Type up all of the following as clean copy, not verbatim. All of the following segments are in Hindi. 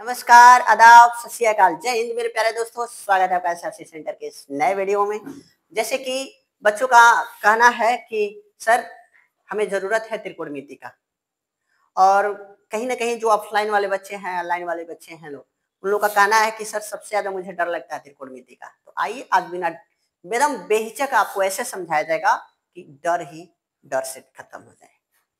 नमस्कार, आदाब, सत श्री अकाल, जय हिंद मेरे प्यारे दोस्तों। स्वागत है आपका एसआरसी सेंटर के इस नए वीडियो में। जैसे कि बच्चों का कहना है कि सर हमें जरूरत है त्रिकोणमिति का, और कहीं ना कहीं जो ऑफलाइन वाले बच्चे हैं, ऑनलाइन वाले बच्चे हैं लोग, उन लोग का कहना है कि सर सबसे ज्यादा मुझे डर लगता है त्रिकोणमिति का। तो आइए आज बिना एकदम बेहिचक आपको ऐसे समझाया जाएगा कि डर ही डर से खत्म हो जाए।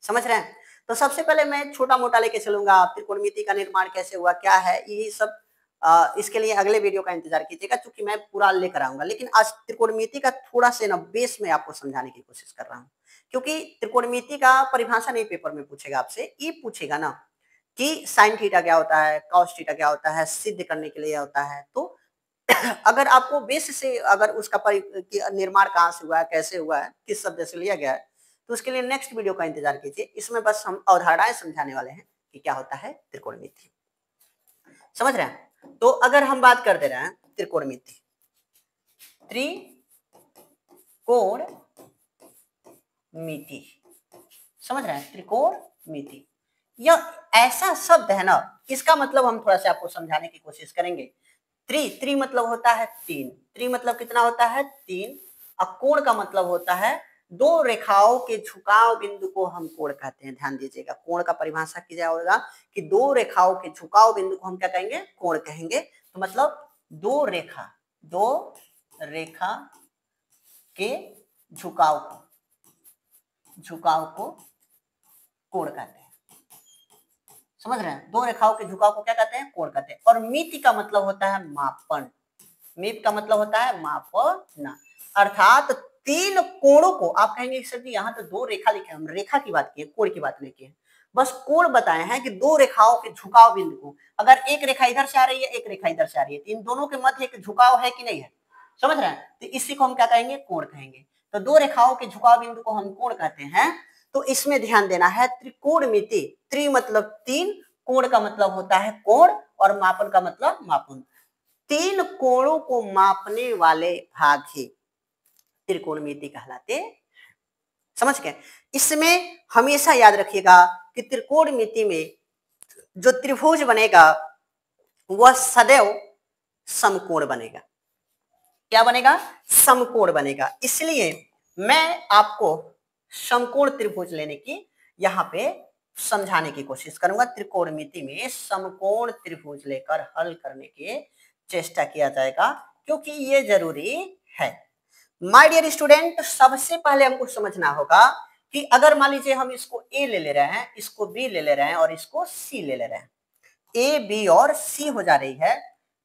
समझ रहे हैं? तो सबसे पहले मैं छोटा मोटा लेके चलूंगा, त्रिकोणमिति का निर्माण कैसे हुआ, क्या है, यही सब इसके लिए अगले वीडियो का इंतजार कीजिएगा, क्योंकि मैं पूरा लेकर आऊंगा। लेकिन आज त्रिकोणमिति का थोड़ा से ना बेस में आपको समझाने की कोशिश कर रहा हूँ, क्योंकि त्रिकोणमिति का परिभाषा नहीं पेपर में पूछेगा आपसे, ये पूछेगा ना कि साइन थीटा क्या होता है, कॉस थीटा क्या होता है, सिद्ध करने के लिए होता है। तो अगर आपको बेस से अगर उसका निर्माण कहाँ से हुआ है, कैसे हुआ है, किस शब्द से लिया गया है, तो उसके लिए नेक्स्ट वीडियो का इंतजार कीजिए। इसमें बस हम अवधारणाएं समझाने वाले हैं कि क्या होता है त्रिकोणमिति। समझ रहे हैं? तो अगर हम बात कर दे रहे हैं त्रिकोणमिति, त्रिकोणमिति, समझ रहे हैं? त्रिकोणमिति यह ऐसा शब्द है ना, इसका मतलब हम थोड़ा सा आपको समझाने की कोशिश करेंगे। त्रि मतलब होता है तीन, त्रि मतलब कितना होता है? तीन। और कोण का मतलब होता है दो रेखाओं के झुकाव बिंदु को हम कोण कहते हैं। ध्यान दीजिएगा, कोण का परिभाषा की जाएगा कि दो रेखाओं के झुकाव बिंदु को हम क्या कहेंगे? कोण कहेंगे। तो मतलब दो रेखा के झुकाव को कोण कहते हैं। समझ रहे हैं? दो रेखाओं के झुकाव को क्या कहते हैं? कोण कहते हैं। और मिति का मतलब होता है मापन। मिति का मतलब होता है मापना, अर्थात तीन कोणों को आप कहेंगे सर जी यहाँ तो दो रेखा लिखे, हम रेखा की बात किए, कोण की बात नहीं की है। बस कोण बताए हैं कि दो रेखाओं के झुकाव बिंदु को, अगर एक रेखा इधर से आ रही है, एक रेखा इधर से आ रही है, तो इन दोनों के मध्य एक झुकाव है कि नहीं है? समझ रहे हैं? तो इसी को हम क्या कहेंगे? कोण कहेंगे। तो दो रेखाओं के झुकाव बिंदु को हम कोण कहते हैं। तो इसमें ध्यान देना है, त्रिकोणमिति, त्रि मतलब तीन, कोण का मतलब होता है कोण, और मापन का मतलब मापन। तीन कोणों को मापने वाले भाग ही त्रिकोणमिति कहलाते। समझ गए? इसमें हमेशा याद रखिएगा कि त्रिकोणमिति में जो त्रिभुज बनेगा वह सदैव समकोण बनेगा। क्या बनेगा? समकोण बनेगा। इसलिए मैं आपको समकोण त्रिभुज लेने की यहाँ पे समझाने की कोशिश करूंगा। त्रिकोणमिति में समकोण त्रिभुज लेकर हल करने की चेष्टा किया जाएगा, क्योंकि ये जरूरी है। माय डियर स्टूडेंट, सबसे पहले हमको समझना होगा कि अगर मान लीजिए हम इसको ए ले रहे हैं, इसको बी ले रहे हैं और इसको सी ले रहे हैं, ए बी और सी हो जा रही है,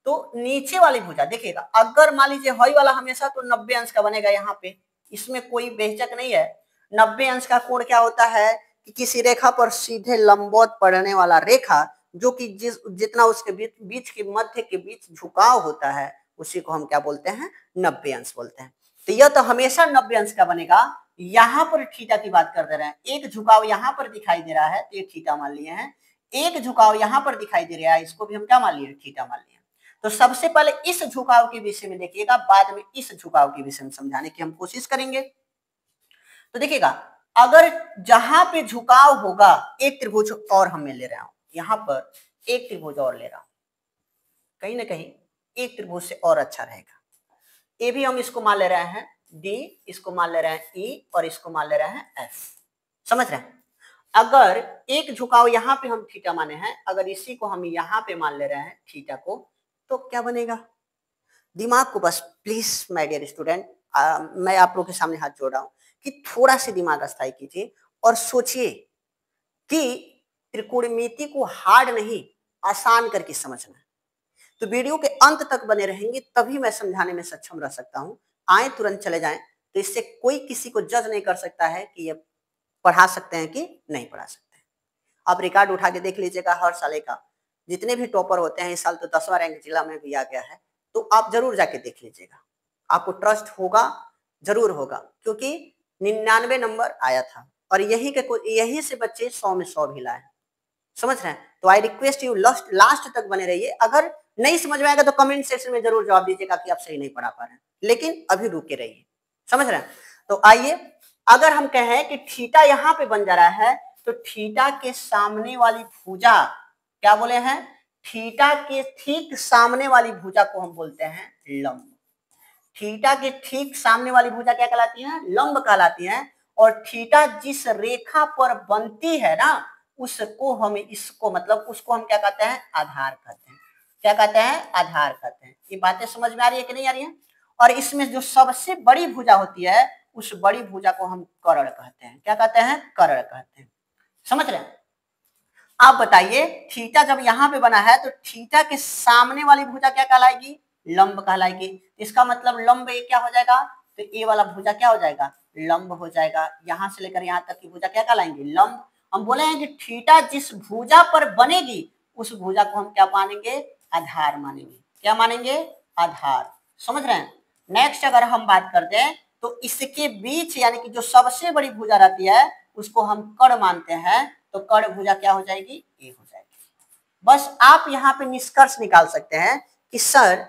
तो नीचे वाली भुजा देखिएगा, अगर मान लीजिए हई वाला हमेशा तो 90 अंश का बनेगा। यहाँ पे इसमें कोई बेहिचक नहीं है। 90 अंश का कोण क्या होता है कि किसी रेखा पर सीधे लंबवत पड़ने वाला रेखा, जो कि जितना उसके बीच के मध्य के बीच झुकाव होता है, उसी को हम क्या बोलते हैं? 90 अंश बोलते हैं। तो यह तो हमेशा 90 अंश का बनेगा। यहाँ पर थीटा की बात कर दे रहे हैं, एक झुकाव यहाँ पर दिखाई दे रहा है तो ये थीटा मान लिए हैं, एक झुकाव यहाँ पर दिखाई दे रहा है, इसको भी हम क्या मान लिए? थीटा मान लिए। तो सबसे पहले इस झुकाव के विषय में देखिएगा, बाद में इस झुकाव के विषय में समझाने की हम कोशिश करेंगे। तो देखिएगा, अगर जहां पे झुकाव होगा, एक त्रिभुज और हम ले रहा हूं, यहाँ पर एक त्रिभुज और ले रहा हूं, कहीं ना कहीं एक त्रिभुज से और अच्छा रहेगा। ए भी हम इसको मान ले रहे हैं डी, इसको मान ले रहे हैं ई, और इसको मान ले रहे हैं एफ। समझ रहे हैं? अगर एक झुकाव यहाँ पे हम थीटा माने हैं, अगर इसी को हम यहाँ पे मान ले रहे हैं थीटा को, तो क्या बनेगा? दिमाग को बस प्लीज माय डियर स्टूडेंट, मैं आप लोगों के सामने हाथ जोड़ रहा हूं कि थोड़ा सी दिमाग अस्थायी कीजिए और सोचिए कि त्रिकोणमिति को हार्ड नहीं, आसान करके समझना है। तो वीडियो के अंत तक बने रहेंगे, तभी मैं समझाने में सक्षम रह सकता हूं। आए तुरंत चले जाएं, तो इससे कोई किसी को जज नहीं कर सकता है कि ये पढ़ा सकते हैं कि नहीं पढ़ा सकते हैं। आप रिकॉर्ड उठा के देख लीजिएगा, हर साल का जितने भी टॉपर होते हैं, इस साल तो 10वां रैंक जिला में भी आ गया है, तो आप जरूर जाके देख लीजिएगा, आपको ट्रस्ट होगा, जरूर होगा, क्योंकि 99 नंबर आया था और यही से बच्चे 100 में 100 भी लाए। समझ रहे हैं? तो आई रिक्वेस्ट यू लास्ट तक बने रहिए। अगर नहीं समझ में आएगा तो कमेंट सेक्शन में जरूर जवाब दीजिएगा कि आप सही नहीं पढ़ा पा रहे हैं, लेकिन अभी रुके रहिए। समझ रहे हैं? तो आइए, अगर हम कहें कि थीटा यहाँ पे बन जा रहा है, तो थीटा के सामने वाली भुजा क्या बोले हैं? थीटा के ठीक सामने वाली भुजा को हम बोलते हैं लंब। थीटा के ठीक सामने वाली भुजा क्या कहलाती है? लंब कहलाती है। और थीटा जिस रेखा पर बनती है ना, उसको हम इसको मतलब उसको हम क्या कहते हैं? आधार कहते हैं। क्या कहते हैं? आधार कहते हैं। ये बातें समझ में आ रही है कि नहीं आ रही है? और इसमें जो सबसे बड़ी भुजा होती है, उस बड़ी भुजा को हम कर्ण कहते हैं। क्या कहते हैं? कर्ण कहते हैं। समझ रहे हैं? आप बताइए, थीटा जब यहां पे बना है तो थीटा के सामने वाली भुजा क्या कहलाएगी? लंब कहलाएगी। इसका मतलब लंब ये क्या हो जाएगा? तो ये वाला भुजा क्या हो जाएगा? लंब हो जाएगा। यहां से लेकर यहां तक की भुजा क्या कहलाएंगे? लंब। हम बोले हैं कि थीटा जिस भुजा पर बनेगी उस भुजा को हम क्या मानेंगे? आधार मानेंगे। क्या मानेंगे? आधार। समझ रहे हैं? नेक्स्ट अगर हम बात करते हैं तो इसके बीच यानी कि जो सबसे बड़ी भुजा रहती है उसको हम कर्ण मानते हैं। तो कर्ण भुजा क्या हो जाएगी? ए हो जाएगी। बस आप यहाँ पे निष्कर्ष निकाल सकते हैं कि सर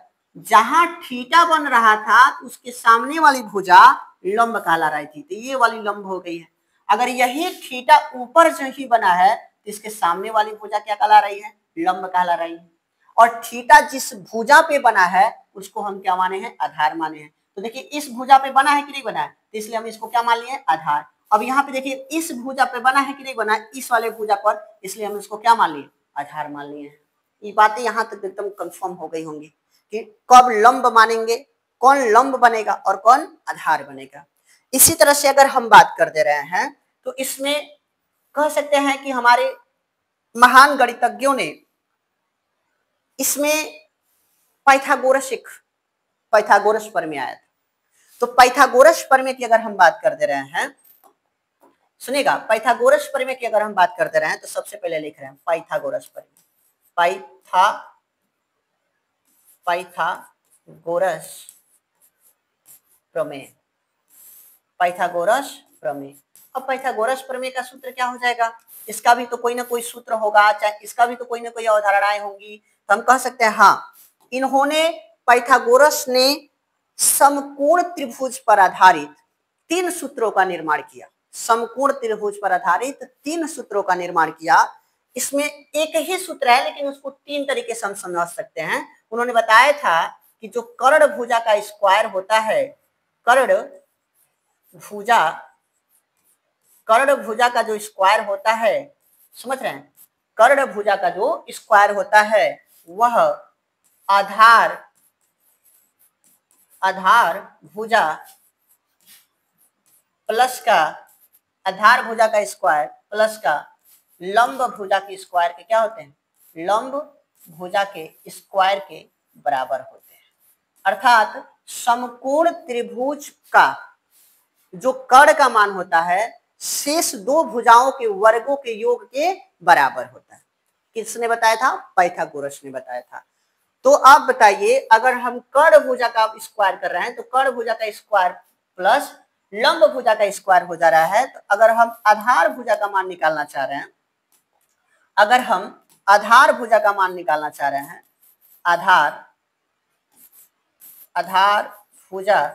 जहां थीटा बन रहा था उसके सामने वाली भुजा लंब कहला रही थी, तो ये वाली लंब हो गई है। अगर यही थीटा ऊपर से ही बना है तो इसके सामने वाली भुजा क्या कहला रही है? लंब कहला रही है। और थीटा जिस भुजा पे बना है उसको हम क्या माने हैं? आधार माने हैं। तो देखिए इस भुजा पे बना है कि नहीं बना है, तो इसलिए हम इसको क्या मान लिए? आधार। अब यहाँ पे देखिए इस भुजा पे बना है कि नहीं बना है? इस वाले भुजा पर, इसलिए हम इसको क्या मान लिए? आधार मान लिए हैं। ये बातें यहाँ तक एकदम कंफर्म हो गई होंगी कि कब लंब मानेंगे, कौन लंब बनेगा और कौन आधार बनेगा। इसी तरह से अगर हम बात कर दे रहे हैं तो इसमें कह सकते हैं कि हमारे महान गणितज्ञों ने इसमें पाइथागोरस प्रमेय आया था। तो पाइथागोरस प्रमेय की अगर हम बात कर दे रहे हैं, सुनिएगा, पाइथागोरस प्रमेय की अगर हम बात कर दे रहे हैं तो सबसे पहले लिख रहे हैं पाइथागोरस प्रमेय। पाइथागोरस प्रमेय। पाइथागोरस प्रमेय। अब पाइथागोरस प्रमेय का सूत्र क्या हो जाएगा? इसका भी तो कोई ना कोई सूत्र होगा, चाहे इसका भी तो कोई ना कोई अवधारणाएं होंगी। तो हम कह सकते हैं हाँ, इन्होंने पाइथागोरस ने समकोण त्रिभुज पर आधारित 3 सूत्रों का निर्माण किया। समकोण त्रिभुज पर आधारित 3 सूत्रों का निर्माण किया। इसमें एक ही सूत्र है लेकिन उसको 3 तरीके से हम समझ सकते हैं। उन्होंने बताया था कि जो कर्ण भुजा का स्क्वायर होता है, कर्ण भुजा का जो स्क्वायर होता है, समझ रहे हैं, कर्ण भुजा का जो स्क्वायर होता है वह आधार भुजा प्लस का, आधार भुजा का स्क्वायर प्लस का लंब भुजा के स्क्वायर के क्या होते हैं? लंब भुजा के स्क्वायर के बराबर होते हैं। अर्थात समकोण त्रिभुज का जो कर्ण का मान होता है शेष 2 भुजाओं के वर्गों के योग के बराबर होता है। किसने बताया था? पाइथागोरस ने बताया था। तो आप बताइए, अगर हम कर्ण भुजा का स्क्वायर कर रहे हैं तो कर्ण भुजा का स्क्वायर प्लस लंब भुजा का स्क्वायर हो जा रहा है। तो अगर हम आधार भुजा का मान निकालना चाह रहे हैं, अगर हम आधार भुजा का मान निकालना चाह रहे हैं, आधार भुजा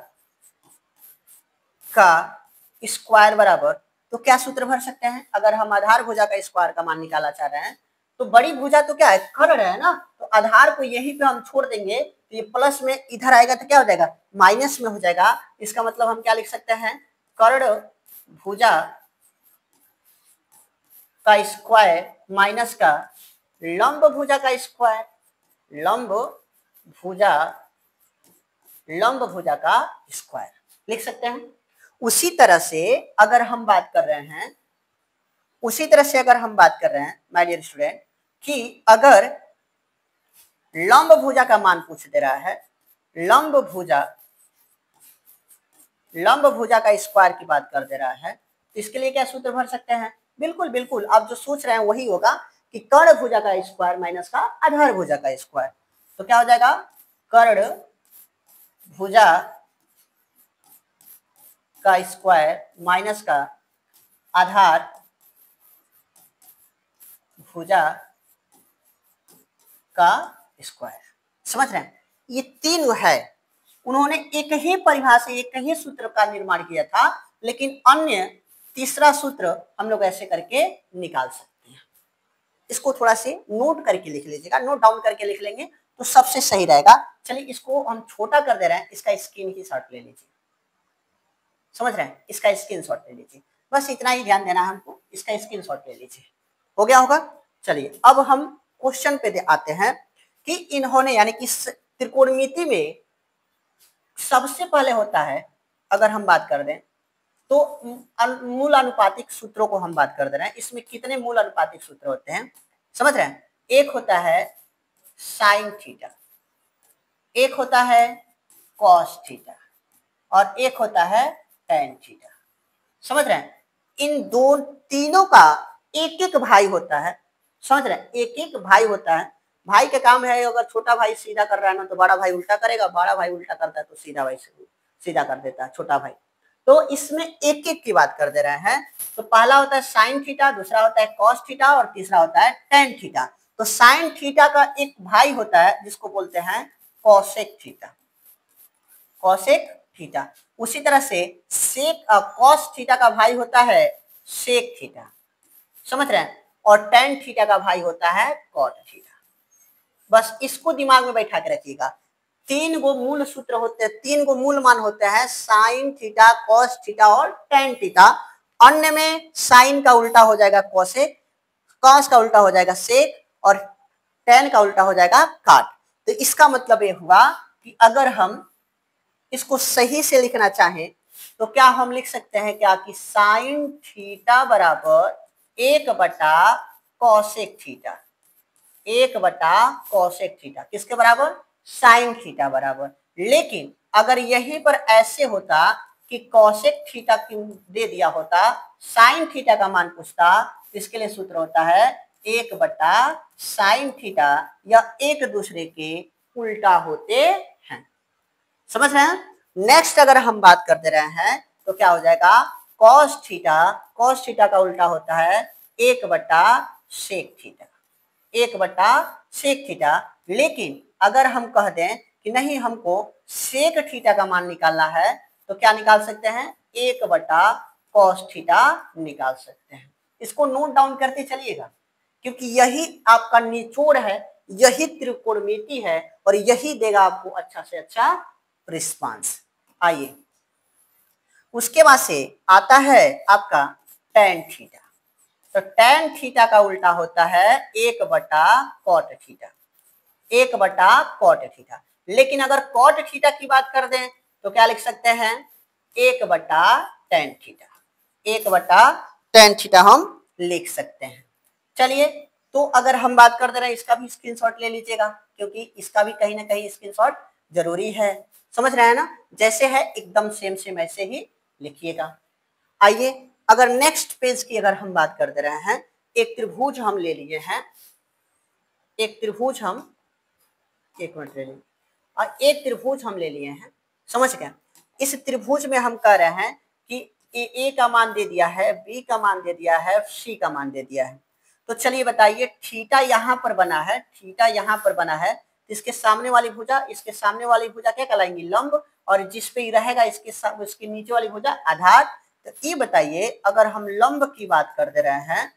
का स्क्वायर बराबर, तो क्या सूत्र भर सकते हैं? अगर हम आधार भुजा का स्क्वायर का मान निकालना चाह रहे हैं तो बड़ी भुजा तो क्या है? कर्ण है ना, तो आधार को यहीं पे हम छोड़ देंगे तो ये प्लस में इधर आएगा तो क्या हो जाएगा? माइनस में हो जाएगा। इसका मतलब हम क्या लिख सकते हैं? कर्ण भुजा का स्क्वायर माइनस का लंब भुजा का स्क्वायर, लंब भुजा का स्क्वायर लिख सकते हैं। उसी तरह से अगर हम बात कर रहे हैं, माय डियर स्टूडेंट, कि अगर लंब भुजा का मान पूछ दे रहा है, लंब भुजा का स्क्वायर की बात कर दे रहा है, तो इसके लिए क्या सूत्र भर सकते हैं? बिल्कुल आप जो सोच रहे हैं वही होगा कि कर्ण भुजा का स्क्वायर माइनस का आधार भुजा का स्क्वायर। तो क्या हो जाएगा? कर्ण भुजा का स्क्वायर माइनस का आधार भुजा का स्क्वायर। समझ रहे हैं? ये 3 है। उन्होंने एक ही परिभाषा, एक ही सूत्र का निर्माण किया था, लेकिन अन्य तीसरा सूत्र हम लोग ऐसे करके निकाल सकते हैं। इसको थोड़ा से नोट करके लिख लीजिएगा, नोट डाउन करके लिख लेंगे तो सबसे सही रहेगा। चलिए इसको हम छोटा कर दे रहे हैं, इसका स्क्रीन ही शॉट ले लीजिए, समझ रहे हैं, इसका स्क्रीनशॉट ले लीजिए, बस इतना ही ध्यान देना है हमको, इसका स्क्रीनशॉट ले लीजिए, हो गया होगा। चलिए अब हम क्वेश्चन पे आते हैं कि इन्होंने यानी कि त्रिकोणमिति में सबसे पहले होता है, अगर हम बात कर दें तो मूल अनुपातिक सूत्रों को हम बात कर दे रहे हैं। इसमें कितने मूल अनुपातिक सूत्र होते हैं समझ रहे हैं, एक होता है साइन थीटा, एक होता है कॉस थीटा और एक होता है टेन थीटा, समझ रहे हैं। इन दो तीनों का एक एक भाई होता है, समझ रहे हैं, एक एक भाई होता है। भाई का काम है, अगर छोटा भाई सीधा कर रहा है ना तो बड़ा भाई उल्टा करेगा, बड़ा भाई उल्टा करता है तो सीधा भाई सीधा कर देता है छोटा भाई। तो इसमें एक एक की बात कर दे रहे हैं। तो पहला होता है साइन थीटा, दूसरा होता है कॉस थीटा और तीसरा होता है टेन थीटा। तो साइन थीटा का एक भाई होता है जिसको बोलते हैं कॉसेक थीटा, कॉसेक थीटा। उसी तरह से सेक कॉस थीटा का भाई होता है सेक थीटा, समझ रहे हैं, और टेन थीटा का भाई होता है कॉट थीटा। बस इसको दिमाग में बैठा के रखिएगा। तीन गो मूल सूत्र होते हैं, तीन गो मूल मान होते हैं, साइन थीटा, कॉस थीटा और टेन थीटा। अन्य में साइन का उल्टा हो जाएगा कॉसेक, कॉस का उल्टा हो जाएगा सेक और टेन का उल्टा हो जाएगा काट। तो इसका मतलब ये हुआ कि अगर हम इसको सही से लिखना चाहें तो क्या हम लिख सकते हैं क्या कि साइन थीटा बराबर 1/cosec थीटा, 1/cosec थीटा किसके बराबर, साइन थीटा बराबर। लेकिन अगर यहीं पर ऐसे होता कि कॉसेक थीटा दे दिया होता, साइन थीटा का मान पूछता, इसके लिए सूत्र होता है 1/sin थीटा, या एक दूसरे के उल्टा होते हैं, समझ रहे हैं। नेक्स्ट अगर हम बात कर दे रहे हैं तो क्या हो जाएगा, cos थीटा, cos थीटा का उल्टा होता है 1/sec थीटा, 1/sec थीटा। लेकिन अगर हम कह दें कि नहीं हमको सेक थीटा का मान निकालना है तो क्या निकाल सकते हैं, 1/cos थीटा निकाल सकते हैं। इसको नोट डाउन करते चलिएगा क्योंकि यही आपका निचोड़ है, यही त्रिकोणमिति है और यही देगा आपको अच्छा से अच्छा रिस्पांस। आइए उसके बाद से आता है आपका टेन थीटा। तो टेन थीटा का उल्टा होता है 1/cot थीटा, 1/cot थीटा। लेकिन अगर cot थीटा की बात कर दें तो क्या लिख सकते हैं, 1/tan थीटा, 1/tan थीटा हम लिख सकते हैं। चलिए तो अगर हम बात कर दे रहे हैं, इसका भी स्क्रीनशॉट ले लीजिएगा क्योंकि इसका भी कहीं ना कहीं स्क्रीनशॉट जरूरी है, समझ रहे हैं ना। जैसे है एकदम सेम सेम ऐसे ही लिखिएगा। आइए अगर नेक्स्ट पेज की अगर हम बात कर दे रहे हैं, एक त्रिभुज हम ले लिए हैं, एक त्रिभुज हम, एक मिनट ले लीजिए, और एक त्रिभुज हम ले लिए हैं, समझ गए। इस त्रिभुज में हम कह रहे हैं कि ए का मान दे दिया है, बी का मान दे दिया है, सी का मान दे दिया है। तो चलिए बताइए, थीटा यहाँ पर बना है, थीटा यहाँ पर बना है, इसके सामने वाली भुजा, इसके सामने वाली भुजा क्या कहलाएंगी, लंब, और जिस पे रहेगा इसके नीचे वाली भुजा आधार। तो ये बताइए अगर हम लंब की बात कर दे रहे हैं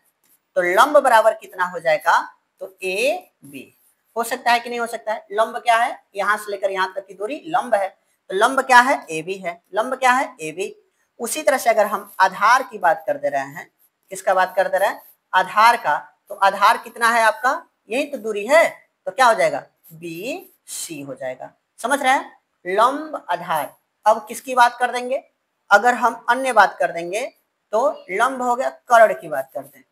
तो लंब बराबर कितना हो जाएगा, तो ए बी हो सकता है कि नहीं हो सकता है। लंब क्या है, यहाँ से लेकर यहाँ तक की दूरी लंब है, तो लंब क्या है, ए बी है, लंब क्या है, ए बी। उसी तरह से अगर हम आधार की बात कर दे रहे हैं, किसका बात कर दे रहे हैं, आधार का, तो आधार कितना है आपका, यही तो दूरी है, तो क्या हो जाएगा, बी सी हो जाएगा, समझ रहे हैं। लंब आधार। अब किसकी बात कर देंगे, अगर हम अन्य बात कर देंगे तो लंब हो गया, कर्ण की बात कर दें,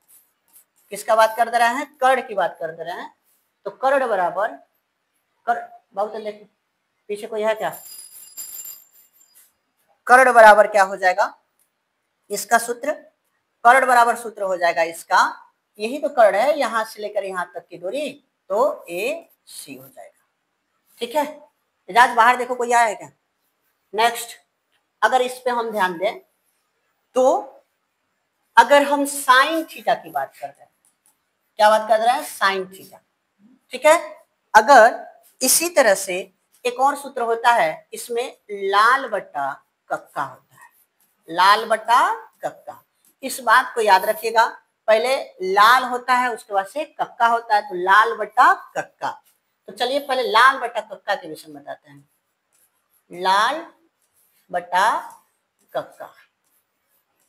किसका बात कर दे रहे हैं, कर्ण की बात कर दे रहे हैं। तो कर्ण बराबर बहुत देखिए पीछे कोई है क्या, कर्ण बराबर क्या हो जाएगा, इसका सूत्र, कर्ण बराबर सूत्र हो जाएगा इसका, यही तो कर्ण है, यहां से लेकर यहां तक की दूरी, तो ए सी हो जाएगा, ठीक है। इजाज बाहर देखो कोई आया है क्या। नेक्स्ट अगर इस पे हम ध्यान दें तो अगर हम साइन थीटा की बात करते हैं, क्या बात कर रहे हैं, साइन थीटा, ठीक है। अगर इसी तरह से एक और सूत्र होता है, इसमें लाल बट्टा कक्का होता है, लाल बट्टा कक्का। इस बात को याद रखिएगा, पहले लाल होता है, उसके बाद से कक्का होता है, तो लाल बटा कक्का। तो चलिए पहले लाल बटा कक्का के विषय में बताते हैं। लाल बटा कक्का,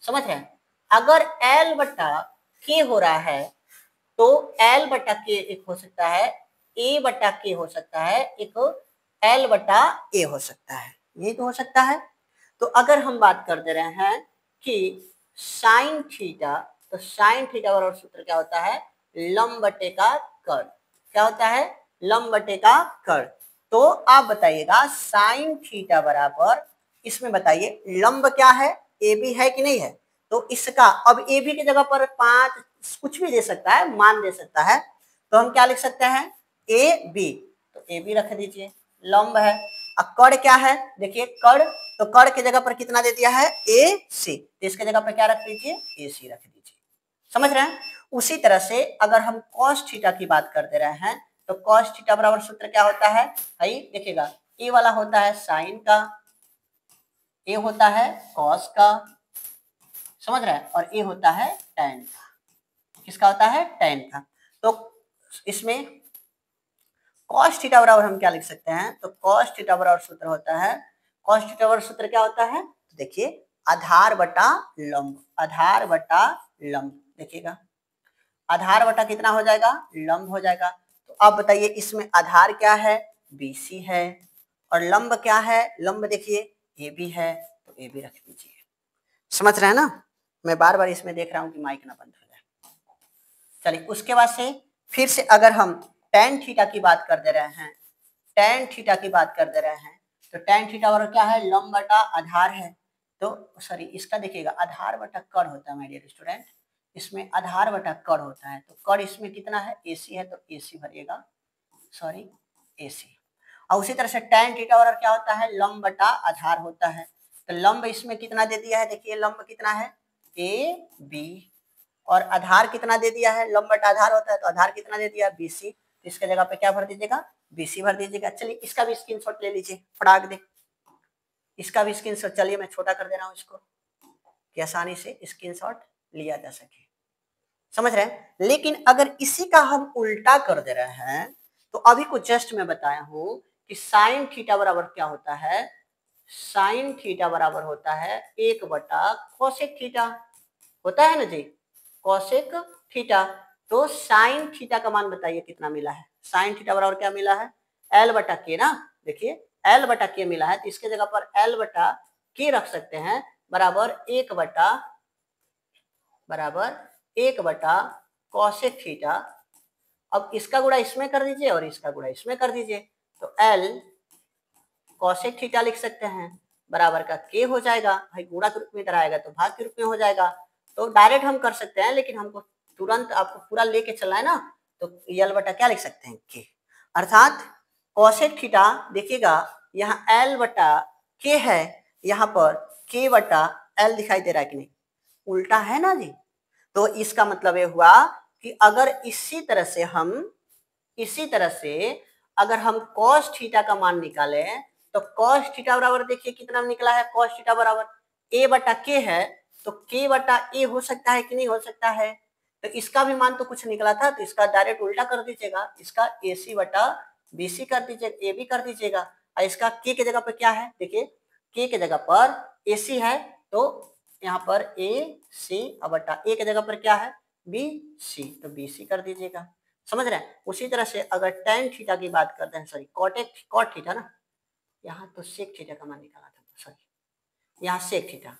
समझ रहे हैं? अगर एल बटा के हो रहा है तो एल बटा के एक हो सकता है, ए बटा के हो सकता है, एक एल बटा ए हो सकता है, यही तो हो सकता है। तो अगर हम बात कर दे रहे हैं कि साइन थीटा, तो साइन थीटा बराबर सूत्र क्या होता है? लंब बटे का कर्ण। क्या होता है? लंब बटे का कर्ण। तो आप बताइएगा साइन थीटा बराबर, इसमें बताइए लंब क्या है? ए बी है कि नहीं है? तो इसका अब ए बी की जगह पर 5 कुछ भी दे सकता है, मान दे सकता है, तो हम क्या लिख सकते हैं? ए बी, तो ए बी रख दीजिए, लंब है। अब कर्ण क्या है? देखिए कर्ण, तो कर्ण की जगह पर कितना दे दिया है? ए सी, तो इसके जगह पर क्या रख दीजिए? ए सी रख दीजिए। समझ रहे हैं? उसी तरह से अगर हम cos थीटा की बात कर दे रहे हैं तो cos थीटा बराबर सूत्र क्या होता है भाई? देखिएगा ए वाला होता है साइन का, ए होता है cos का, समझ रहे हैं, और ए होता है tan का। किसका होता है? tan का। तो इसमें cos थीटा बराबर हम क्या लिख सकते हैं? तो cos थीटा बराबर सूत्र होता है, cos थीटा बराबर सूत्र क्या होता है? तो देखिए आधार बटा लंब, आधार बटा लंब। देखिएगा आधार बटा कितना हो जाएगा? लंब हो जाएगा। तो अब बताइए इसमें आधार क्या है? BC है, और लंब क्या है? लंब देखिए AB है, तो AB रख दीजिए। समझ रहे हैं ना? मैं बार बार इसमें देख रहा हूँ कि माइक ना बंद हो जाए। चलिए उसके बाद से फिर से अगर हम tan थीटा की बात कर दे रहे हैं, tan थीटा की बात कर दे रहे हैं, तो tan थीटा बराबर क्या है? लंब बटा आधार है। तो सॉरी इसका देखिएगा आधार बटा कर्ण होता है माय डियर स्टूडेंट, इसमें आधार बटा कर्ण होता है। तो कर्ण इसमें कितना है? AC है, तो AC भरिएगा, सॉरी AC। और उसी तरह से tan थीटा बराबर क्या होता है? लंब बटा आधार होता है। तो लंब इसमें कितना दे दिया है? देखिए लंब कितना है? AB, और आधार कितना दे दिया है? लंब बटा आधार होता है, तो आधार कितना दे दिया? BC। तो इसके जगह पे क्या भर दीजिएगा? BC भर दीजिएगा। चलिए इसका भी स्क्रीनशॉट ले लीजिए, फटाक दे इसका भी स्क्रीनशॉट। चलिए मैं छोटा कर दे रहा हूँ इसको कि आसानी से स्क्रीनशॉट लिया जा सके। समझ रहे हैं? लेकिन अगर इसी का हम उल्टा कर दे रहे हैं, तो अभी को जस्ट मैं बताया हूं कि साइन थीटा बराबर क्या होता है? साइन थीटा बराबर होता है 1 बटा कोसेक थीटा, होता है ना जी, कोसेक थीटा। तो साइन थीटा का मान बताइए कितना मिला है? साइन थीटा बराबर क्या मिला है? एल बटा के ना, देखिए एल बटा के मिला है, तो इसके जगह पर एल बटा के रख सकते हैं, बराबर 1 बटा कोसेक थीटा। अब इसका गुणा इसमें कर दीजिए और इसका गुणा इसमें कर दीजिए, तो एल कोसेक थीटा लिख सकते हैं, बराबर का के हो जाएगा। भाई गुणा के रूप में इधर आएगा तो भाग के रूप में हो जाएगा। तो डायरेक्ट हम कर सकते हैं, लेकिन हमको तुरंत आपको पूरा लेके चलना है ना, तो एल बटा क्या लिख सकते हैं? के। अर्थात कोसेक थीटा देखिएगा यहाँ एल बटा के है, यहाँ पर के बटा एल दिखाई दे रहा है कि नहीं? उल्टा है ना जी। तो इसका मतलब ये हुआ कि अगर इसी तरह से अगर हम cos थीटा का मान निकालें, तो cos थीटा बराबर देखिए कितना निकला है? cos थीटा बराबर a बटा के है, तो k बटा a हो सकता है कि नहीं हो सकता है? तो इसका भी मान तो कुछ निकला था, तो इसका डायरेक्ट उल्टा कर दीजिएगा, इसका AC बटा BC कर दीजिएगा, AB कर दीजिएगा। और इसका k की जगह पर क्या है? देखिए k की जगह पर AC है, तो यहाँ पर AC बटा a की जगह पर क्या है? BC, तो BC कर दीजिएगा। समझ रहे हैं? उसी तरह से अगर tan थीटा की बात करते हैं, सॉरी cot थीटा ना, यहाँ तो sec थीटा का मान निकाला था, सॉरी यहाँ sec थीटा।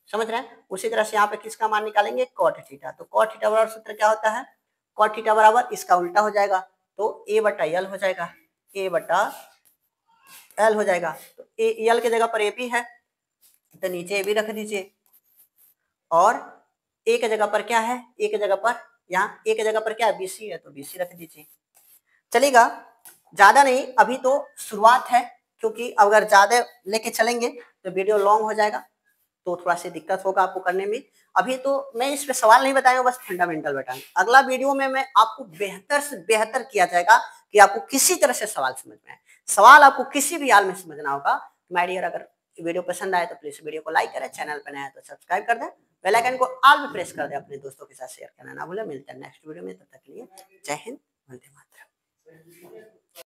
समझ रहे हैं? उसी तरह से यहाँ पे किसका मान निकालेंगे? cot theta. तो cot थीटा बराबर सूत्र क्या होता है? cot थीटा बराबर इसका उल्टा हो जाएगा, तो a बटा l हो जाएगा, a बटा l हो जाएगा। तो l की जगह पर AB है, तो नीचे AB रख दीजिए, और a की जगह पर क्या है? a की जगह पर यहाँ a की जगह पर क्या है? BC है, तो BC रख दीजिए। चलेगा? ज्यादा नहीं, अभी तो शुरुआत है, क्योंकि अगर ज्यादा लेके चलेंगे तो वीडियो लॉन्ग हो जाएगा, तो थोड़ा सी दिक्कत होगा आपको करने में। अभी तो मैं इस पे सवाल नहीं बताऊंगा, बस फंडामेंटल बताऊंगा। अगला वीडियो में मैं आपको बेहतर से बेहतर किया जाएगा कि आपको किसी तरह से सवाल समझ में आए। सवाल आपको किसी भी हाल में समझना होगा। माय डियर, अगर वीडियो पसंद आए तो प्लीज वीडियो को लाइक करें, चैनल पर नया है तो सब्सक्राइब कर दें। बेल आइकन को ऑल पे प्रेस कर दे, अपने दोस्तों के साथ शेयर करना ना भूले। मिलते हैं नेक्स्ट वीडियो में, तब तक के लिए जय हिंद, वंदे मातरम।